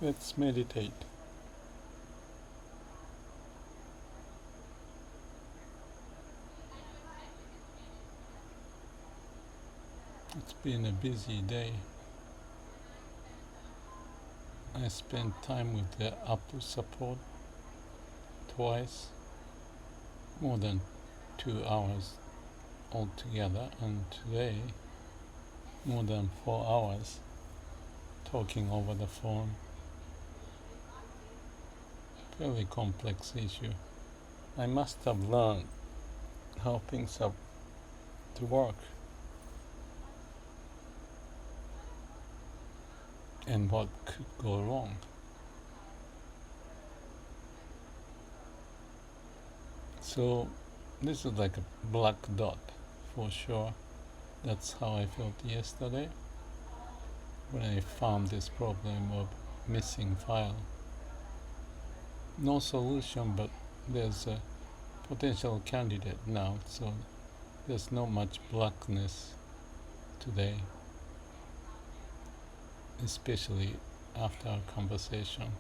Let's meditate. It's been a busy day. I spent time with the Apple support twice, more than 2 hours altogether, and today more than 4 hours talking over the phone. Very complex issue. I must have learned how things have to work and what could go wrong. So this is like a black dot for sure. That's how I felt yesterday when I found this problem of missing file. No solution, but there's a potential candidate now, so there's not much blackness today, especially after our conversation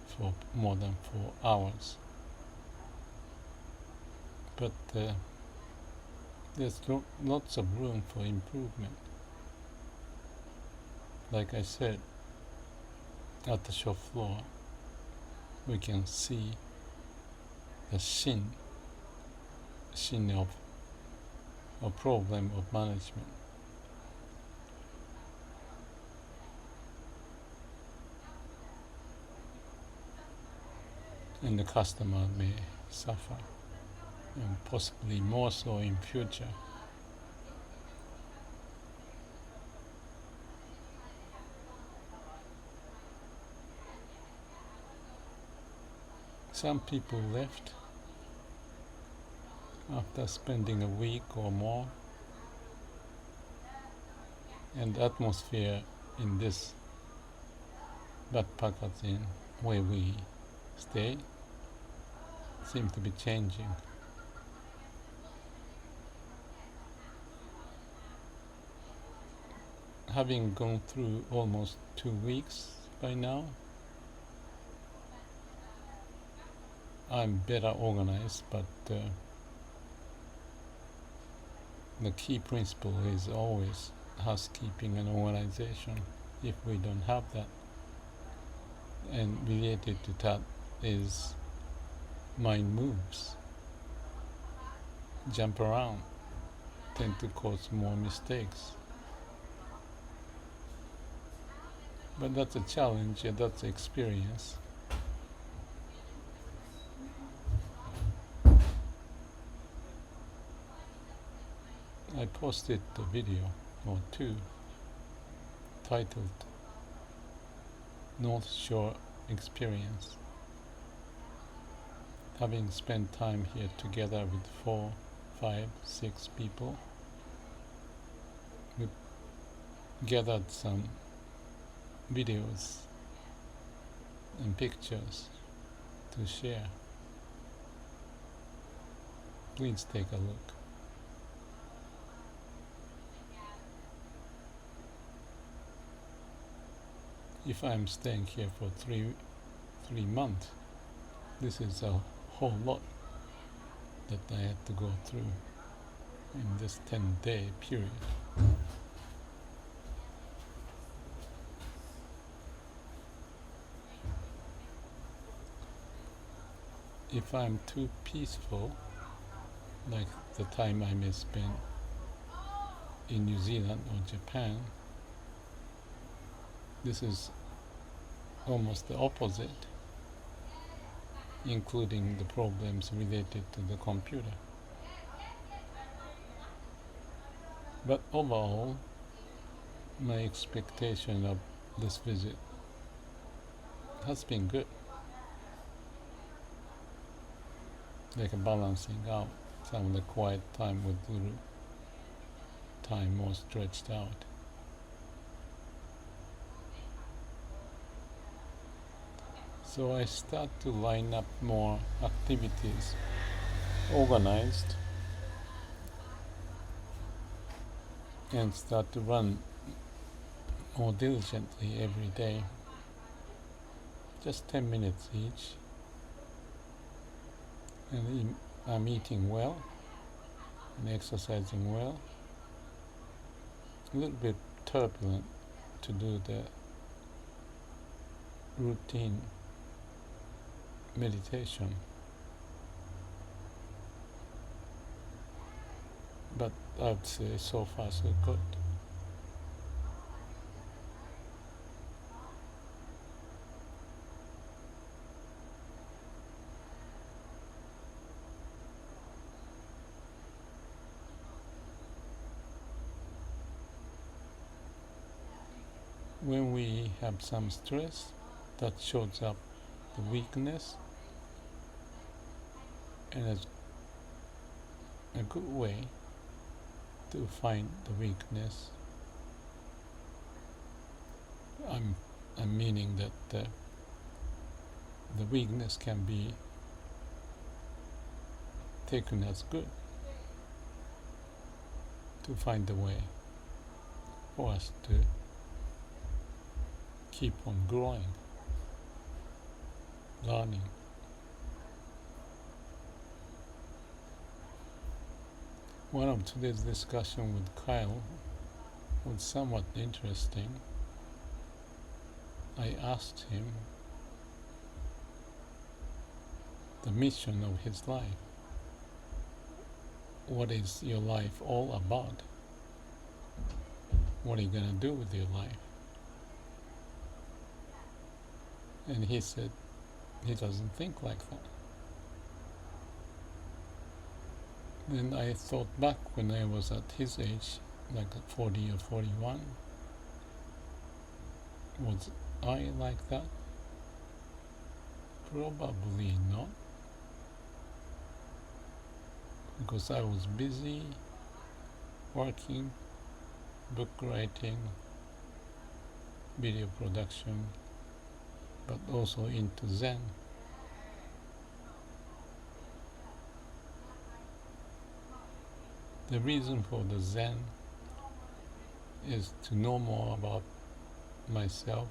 for more than 4 hours. But there's lots of room for improvement. Like I said, at the shop floor, we can see the shin of a problem of management. And the customer may suffer, and possibly more so in future. Some people left after spending a week or more, and the atmosphere in this backpackers inn where we stay seems to be changing. Having gone through almost 2 weeks by now, I'm better organized, but the key principle is always housekeeping and organization. If we don't have that, and related to that is mind moves, jump around, tend to cause more mistakes. But that's a challenge, and that's experience. I posted a video or two titled North Shore Experience. Having spent time here together with 4, 5, 6 people, we gathered some videos and pictures to share. Please take a look. If I'm staying here for three months, this is a whole lot that I had to go through in this 10-day period. If I'm too peaceful, like the time I may spend in New Zealand or Japan, this is almost the opposite, including the problems related to the computer. But overall, my expectation of this visit has been good, like a balancing out some of the quiet time with Guru, time more stretched out. So I start to line up more activities, organized, and start to run more diligently every day. just 10 minutes each, and I'm eating well and exercising well, a little bit turbulent to do the routine meditation, but I'd say so far so good. When we have some stress, that shows up the weakness, and it's a good way to find the weakness. I'm meaning that the weakness can be taken as good, to find a way for us to keep on growing, learning. One of today's discussion with Kyle was somewhat interesting. I asked him the mission of his life. What is your life all about? What are you going to do with your life? And he said he doesn't think like that. Then I thought back when I was at his age, like 40 or 41. Was I like that? Probably not. Because I was busy working, book writing, video production, but also into Zen. The reason for the Zen is to know more about myself,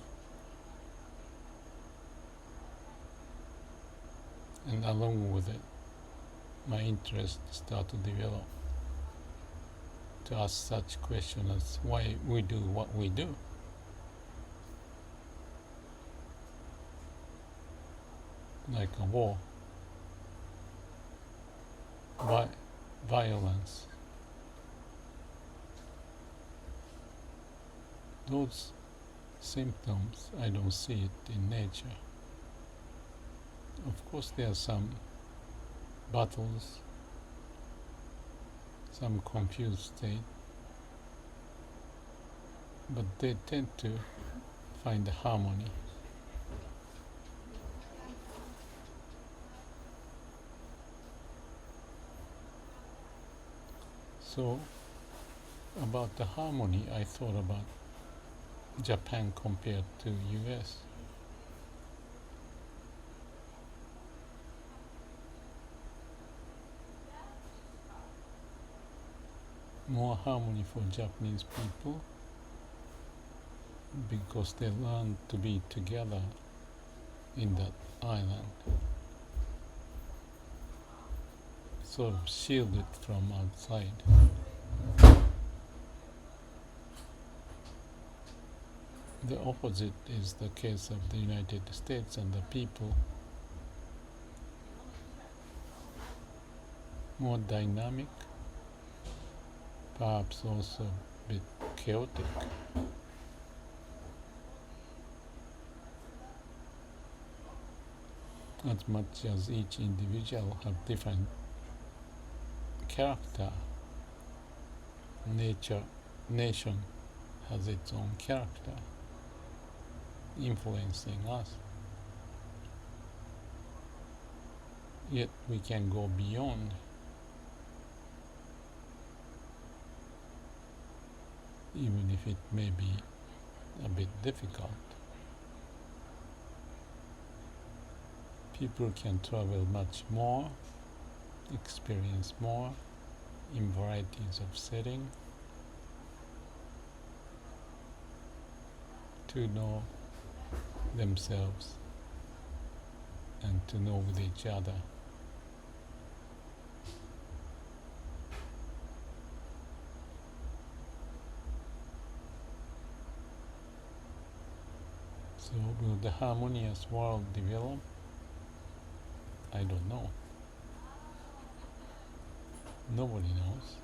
and along with it, my interest start to develop, to ask such questions as why we do what we do. Like a war, violence. Those symptoms, I don't see it in nature. Of course there are some battles, some confused state, but they tend to find harmony. So, about the harmony, I thought about Japan compared to US. More harmony for Japanese people because they learn to be together in that island, sort of shielded from outside. The opposite is the case of the United States, and the people more dynamic, perhaps also a bit chaotic. As much as each individual have different character, nation has its own character, influencing us. Yet we can go beyond, even if it may be a bit difficult. People can travel much more, experience more in varieties of setting, to know themselves and to know with each other. So will the harmonious world develop? I don't know. Nobody knows.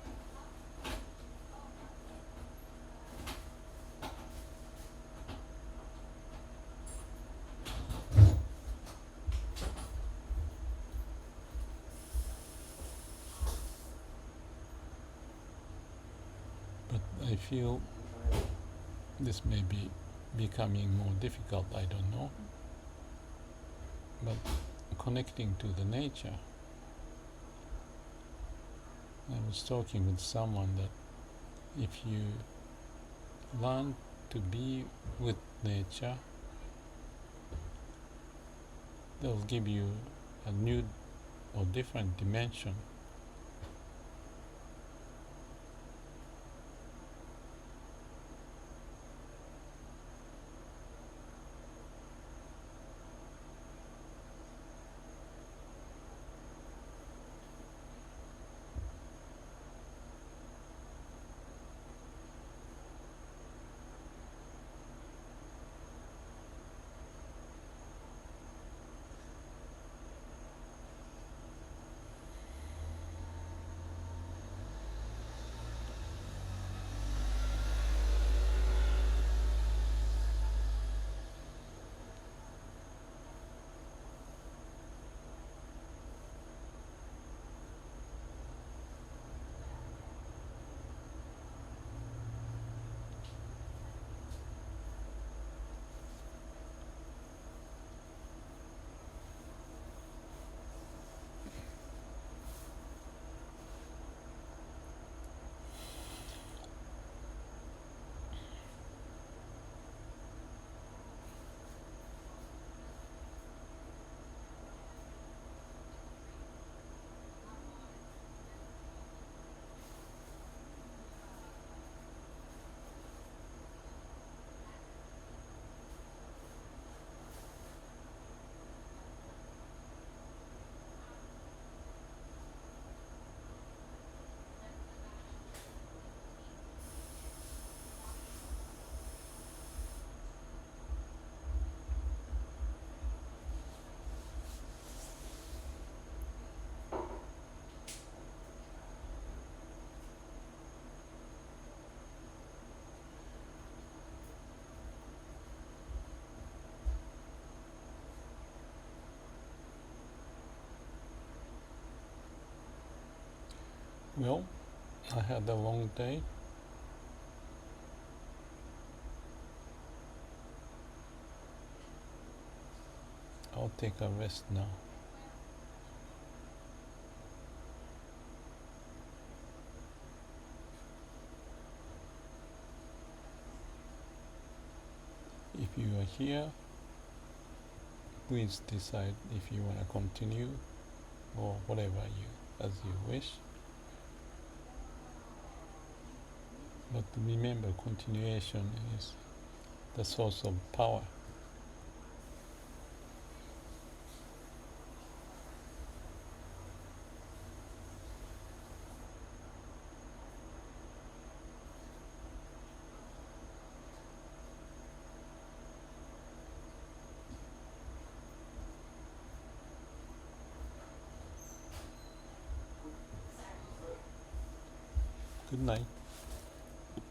But I feel this may be becoming more difficult, I don't know. But connecting to the nature, I was talking with someone that if you learn to be with nature, they'll give you a new or different dimension. Well, I had a long day. I'll take a rest now. If you are here, please decide if you want to continue or whatever as you wish. But remember, continuation is the source of power. Good night.